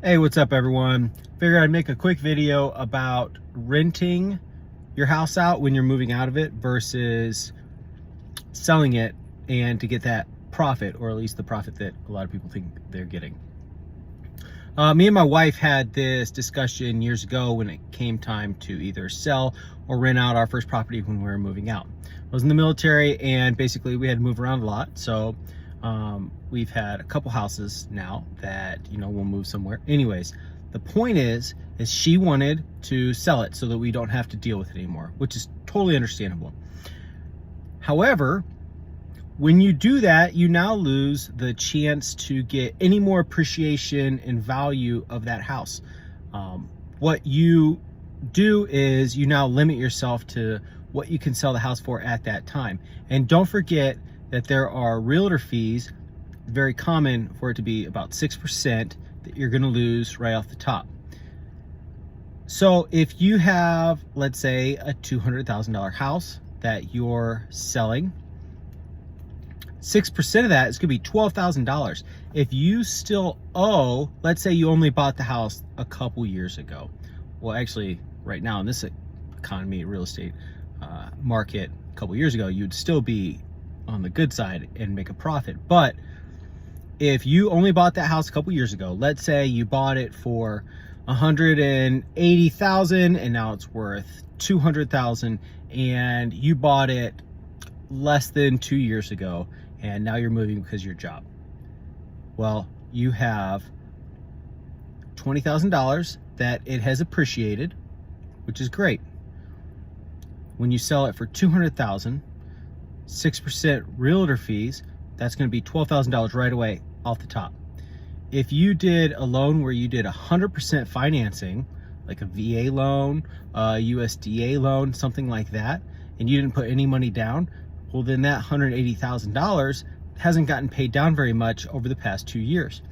Hey, what's up everyone? Figured I'd make a quick video about renting your house out when you're moving out of it versus selling it and to get that profit, or at least the profit that a lot of people think they're getting. Me and my wife had this discussion years ago when it came time to either sell or rent out our first property when we were moving out. I was in the military and basically we had to move around a lot. So we've had a couple houses now that, we'll move somewhere. Anyways, the point is she wanted to sell it so that we don't have to deal with it anymore, which is totally understandable. However, when you do that, you now lose the chance to get any more appreciation and value of that house. What you do is you now limit yourself to what you can sell the house for at that time. And don't forget that there are realtor fees, very common for it to be about 6% that you're gonna lose right off the top. So if you have, let's say, a $200,000 house that you're selling, 6% of that is gonna be $12,000. If you still owe, let's say you only bought the house a couple years ago. Well, actually, right now in this economy, real estate market, a couple years ago, you'd still be on the good side and make a profit. But if you only bought that house a couple years ago, let's say you bought it for $180,000 and now it's worth $200,000, and you bought it less than 2 years ago and now you're moving because of your job. Well, you have $20,000 that it has appreciated, which is great. When you sell it for $200,000, 6% realtor fees, that's going to be $12,000 right away off the top. If you did a loan where you did 100% financing, like a VA loan, a USDA loan, something like that, and you didn't put any money down, well then that $180,000 hasn't gotten paid down very much over the past 2 years.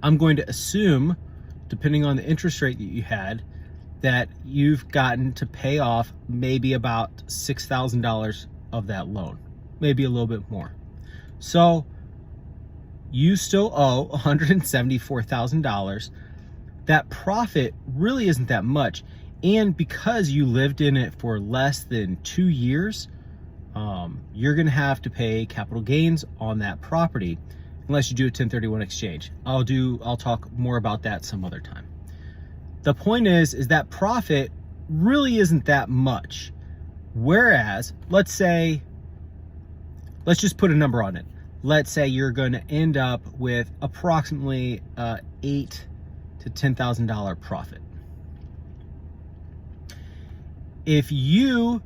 I'm going to assume, depending on the interest rate that you had, that you've gotten to pay off maybe about $6,000 of that loan, maybe a little bit more. So you still owe $174,000. That profit really isn't that much. And because you lived in it for less than 2 years, you're gonna have to pay capital gains on that property unless you do a 1031 exchange. I'll talk more about that some other time. The point is that profit really isn't that much. Whereas, let's just put a number on it. Let's say you're going to end up with approximately $8,000 to $10,000 profit. If you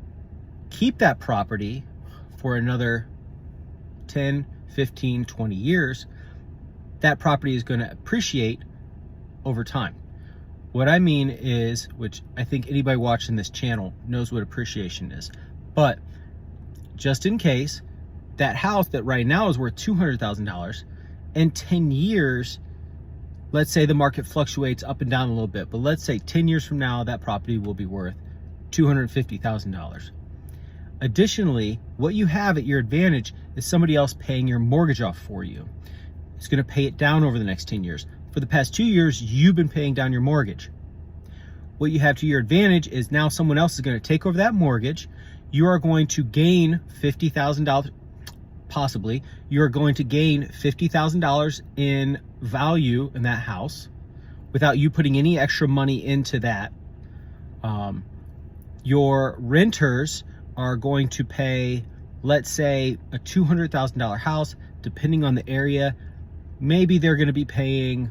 keep that property for another 10, 15, 20 years, that property is going to appreciate over time. What I mean is, which I think anybody watching this channel knows what appreciation is, but just in case, that house that right now is worth $200,000, in 10 years, let's say the market fluctuates up and down a little bit, but let's say 10 years from now, that property will be worth $250,000. Additionally, what you have at your advantage is somebody else paying your mortgage off for you. It's gonna pay it down over the next 10 years. For the past 2 years, you've been paying down your mortgage. What you have to your advantage is now someone else is going to take over that mortgage. You are going to gain $50,000, possibly. You're going to gain $50,000 in value in that house without you putting any extra money into that. Your renters are going to pay, let's say, a $200,000 house, depending on the area. Maybe they're going to be paying,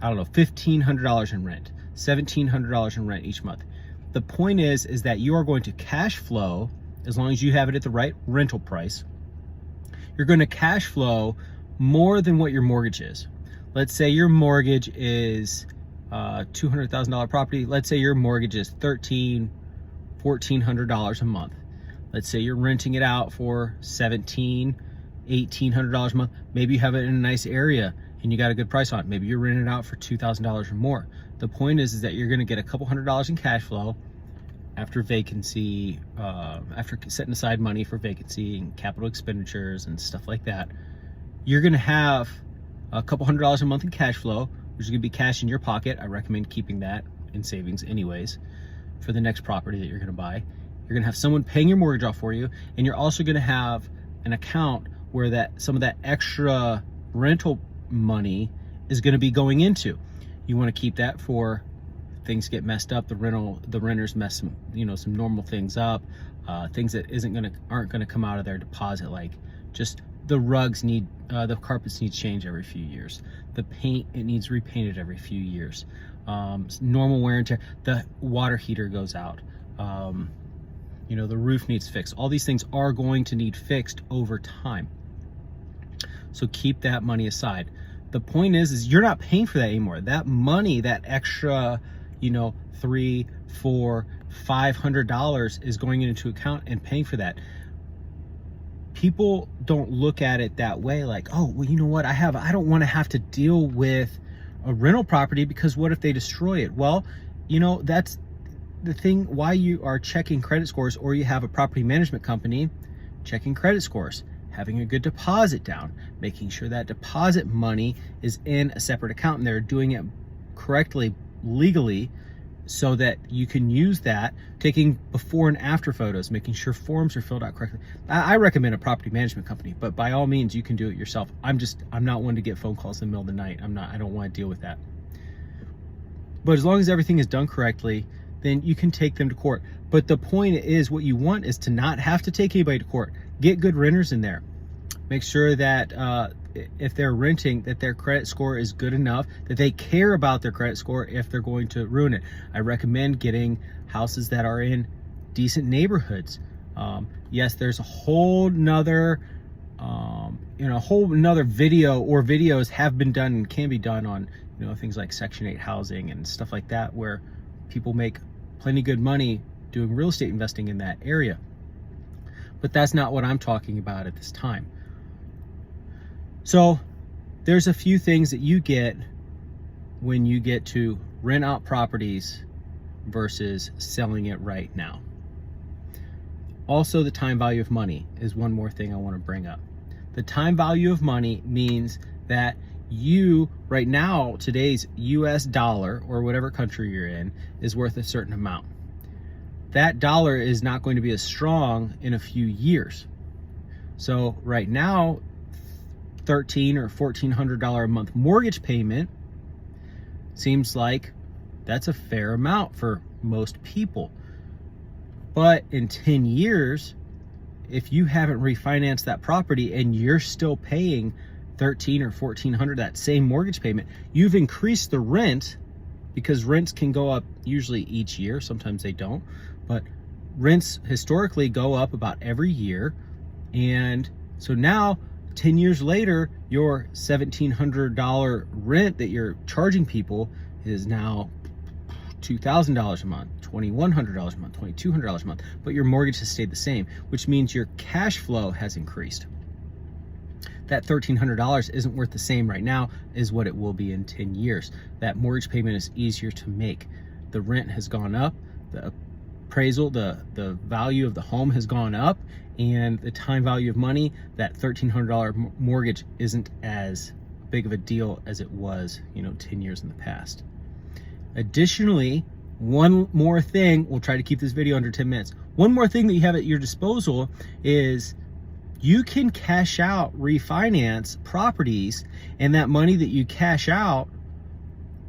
I don't know, $1,500 in rent, $1,700 in rent each month. The point is that you are going to cash flow, as long as you have it at the right rental price, you're going to cash flow more than what your mortgage is. Let's say your mortgage is $200,000 property. Let's say your mortgage is $1,300, $1,400 a month. Let's say you're renting it out for $1,700, $1,800 a month. Maybe you have it in a nice area and you got a good price on it. Maybe you're renting it out for $2,000 or more. The point is that you're going to get a couple $100s in cash flow after vacancy, after setting aside money for vacancy and capital expenditures and stuff like that. You're going to have a couple $100s a month in cash flow, which is going to be cash in your pocket. I recommend keeping that in savings anyways for the next property that you're going to buy. You're going to have someone paying your mortgage off for you, and you're also going to have an account where that some of that extra rental money is going to be going into. You want to keep that for things get messed up, the renters mess some, some normal things up, things that aren't going to come out of their deposit, like just the rugs need, the carpets need change every few years, the paint, it needs repainted every few years, normal wear and tear, the water heater goes out, the roof needs fixed. All these things are going to need fixed over time. So keep that money aside. The point is you're not paying for that anymore. That money, that extra, $300, $400, $500 is going into account and paying for that. People don't look at it that way, like, oh, well, you know what, I don't want to have to deal with a rental property because what if they destroy it? Well, that's the thing why you are checking credit scores, or you have a property management company checking credit scores, having a good deposit down, making sure that deposit money is in a separate account and they're doing it correctly, legally, so that you can use that, taking before and after photos, making sure forms are filled out correctly. I recommend a property management company, but by all means, you can do it yourself. I'm not one to get phone calls in the middle of the night. I don't want to deal with that. But as long as everything is done correctly, then you can take them to court. But the point is, what you want is to not have to take anybody to court. Get good renters in there. Make sure that if they're renting, that their credit score is good enough, that they care about their credit score if they're going to ruin it. I recommend getting houses that are in decent neighborhoods. Yes, there's a whole nother video, or videos have been done and can be done on things like Section 8 housing and stuff like that, where people make plenty good money doing real estate investing in that area. But that's not what I'm talking about at this time. So there's a few things that you get when you get to rent out properties versus selling it right now. Also, the time value of money is one more thing I want to bring up. The time value of money means that you, right now, today's US dollar, or whatever country you're in, is worth a certain amount. That dollar is not going to be as strong in a few years. So right now, $1,300 or $1,400 a month mortgage payment seems like that's a fair amount for most people. But in 10 years, if you haven't refinanced that property and you're still paying $1,300 or $1,400, that same mortgage payment, you've increased the rent, because rents can go up usually each year. Sometimes they don't, but rents historically go up about every year. And so now 10 years later, your $1,700 rent that you're charging people is now $2,000 a month, $2,100 a month, $2,200 a month, but your mortgage has stayed the same, which means your cash flow has increased. That $1,300 isn't worth the same right now as what it will be in 10 years. That mortgage payment is easier to make. The rent has gone up, the appraisal, the value of the home has gone up, and the time value of money, that $1,300 mortgage isn't as big of a deal as it was, 10 years in the past. Additionally, one more thing, we'll try to keep this video under 10 minutes. One more thing that you have at your disposal is you can cash out, refinance properties, and that money that you cash out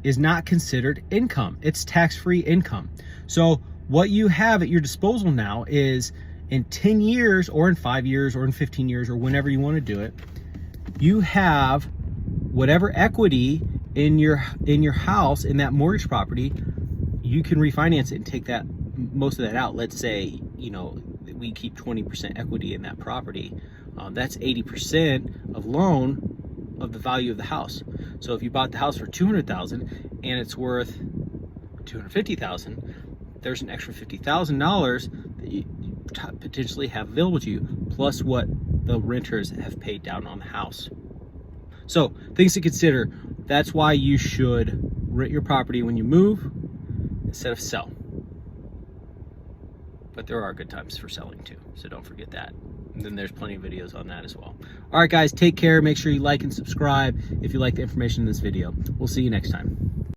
is not considered income. It's tax-free income. So what you have at your disposal now is, in 10 years or in 5 years or in 15 years or whenever you want to do it, you have whatever equity in your house, in that mortgage property, you can refinance it and take that, most of that out. Let's say, we keep 20% equity in that property. That's 80% of loan of the value of the house. So if you bought the house for $200,000 and it's worth $250,000, there's an extra $50,000 that you potentially have available to you, plus what the renters have paid down on the house. So things to consider. That's why you should rent your property when you move instead of sell. But there are good times for selling too, so don't forget that. then there's plenty of videos on that as well. All right, guys, take care. Make sure you like and subscribe if you like the information in this video. We'll see you next time.